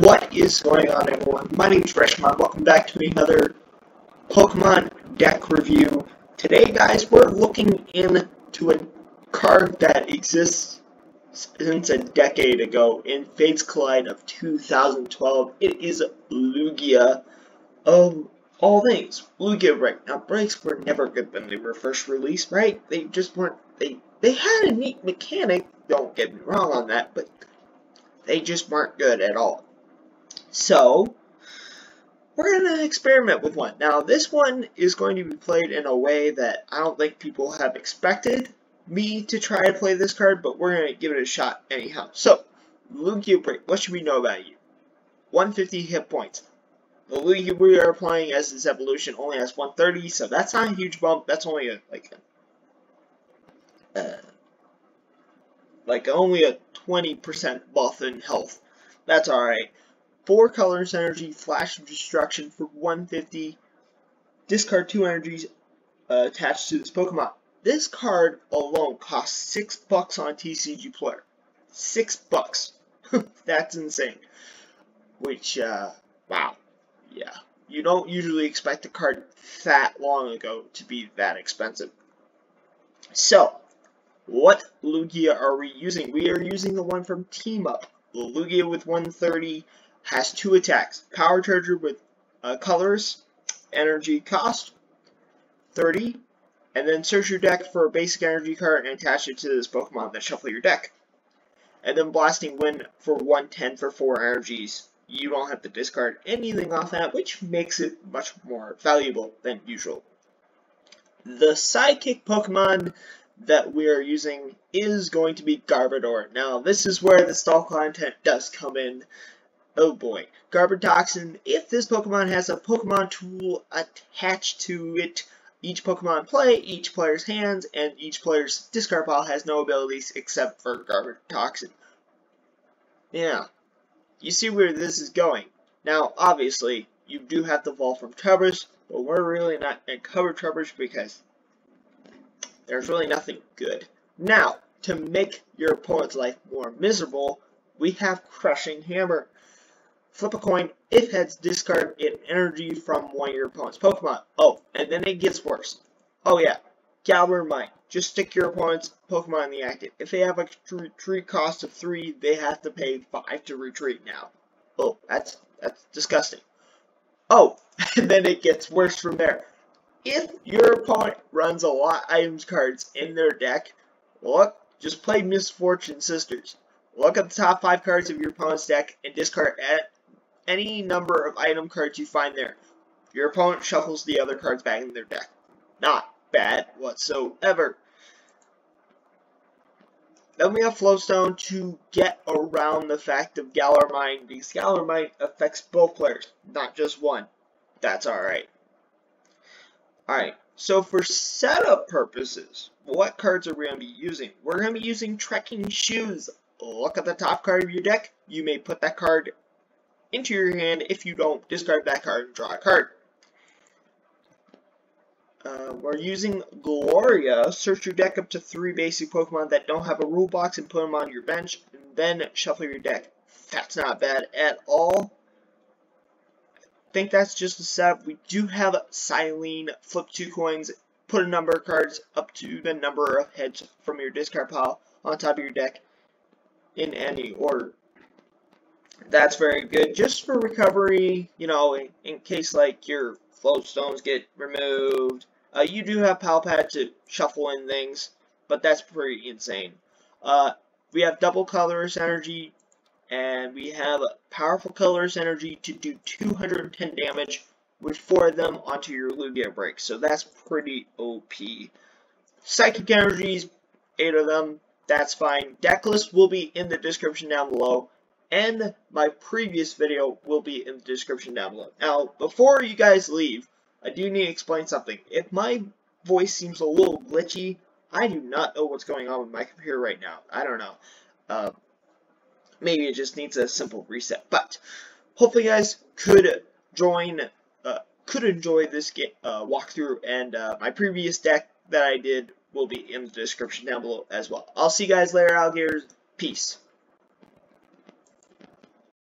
What is going on, everyone? My name is Freshman. Welcome back to another Pokemon deck review. Today, guys, we're looking into a card that exists since a decade ago in Fates Collide of 2012. It is Lugia of all things. Lugia Break. Now, breaks were never good when they were first released, right? They just weren't. They had a neat mechanic. Don't get me wrong on that, but they just weren't good at all. So, we're going to experiment with one. Now, this one is going to be played in a way that I don't think people have expected me to try to play this card, but we're going to give it a shot anyhow. So, Lugia Break, what should we know about you? 150 hit points. The Lugia we are playing as this evolution only has 130, so that's not a huge bump. That's only only a 20% buff in health. That's alright. 4 Colorless Energy, Flash of Destruction for 150. Discard 2 energies attached to this Pokemon. This card alone costs $6 on TCG Player. $6. That's insane. Which, wow. Yeah. You don't usually expect a card that long ago to be that expensive. So, what Lugia are we using? We are using the one from Team Up. The Lugia with 130 has 2 attacks. Power Charger with Colorless Energy cost 30, and then search your deck for a basic energy card and attach it to this Pokemon, then shuffle your deck. And then Blasting Wind for 110 for 4 energies. You don't have to discard anything off that, which makes it much more valuable than usual. The sidekick Pokemon that we are using is going to be Garbodor. Now, this is where the stall content does come in. Oh boy. Garbotoxin, if this Pokemon has a Pokemon tool attached to it, each Pokemon play, each player's hands, and each player's discard pile has no abilities except for Garbotoxin. Yeah. You see where this is going. Now, obviously, you do have to evolve from Trubbish, but we're really not going to cover Trubbish because there's really nothing good. Now, to make your opponent's life more miserable, we have Crushing Hammer. Flip a coin. If heads, discard an energy from one of your opponent's Pokemon. Oh, and then it gets worse. Oh yeah, Galar Mine. Just stick your opponent's Pokemon in the active. If they have a retreat cost of 3, they have to pay 5 to retreat now. Oh, that's disgusting. Oh, and then it gets worse from there. If your opponent runs a lot of items cards in their deck, look, just play Misfortune Sisters. Look at the top 5 cards of your opponent's deck and discard any number of item cards you find there. Your opponent shuffles the other cards back in their deck. Not bad whatsoever. Then we have Float Stone to get around the fact of Galar Mine, because Galar Mine affects both players, not just one. That's alright. Alright, so for setup purposes, what cards are we going to be using? We're going to be using Trekking Shoes. Look at the top card of your deck. You may put that card into your hand. If you don't, discard that card and draw a card. We're using Gloria. Search your deck up to 3 basic Pokemon that don't have a rule box and put them on your bench, and then shuffle your deck. That's not bad at all. I think that's just a setup. We do have Cyllene. Flip 2 coins, put a number of cards up to the number of heads from your discard pile on top of your deck in any order. That's very good. Just for recovery, you know, in case like your Float Stones get removed. You do have Pal Pad to shuffle in things, but that's pretty insane. We have double Colorless Energy, and we have Powerful Colorless Energy to do 210 damage with 4 of them onto your Lugia Break. So that's pretty OP. Psychic Energies, 8 of them. That's fine. Deck list will be in the description down below, and my previous video will be in the description down below. Now, before you guys leave, I do need to explain something. If my voice seems a little glitchy, I do not know what's going on with my computer right now. I don't know. Maybe it just needs a simple reset. But hopefully, you guys could enjoy this walkthrough, and my previous deck that I did will be in the description down below as well. I'll see you guys later, alligators. Peace.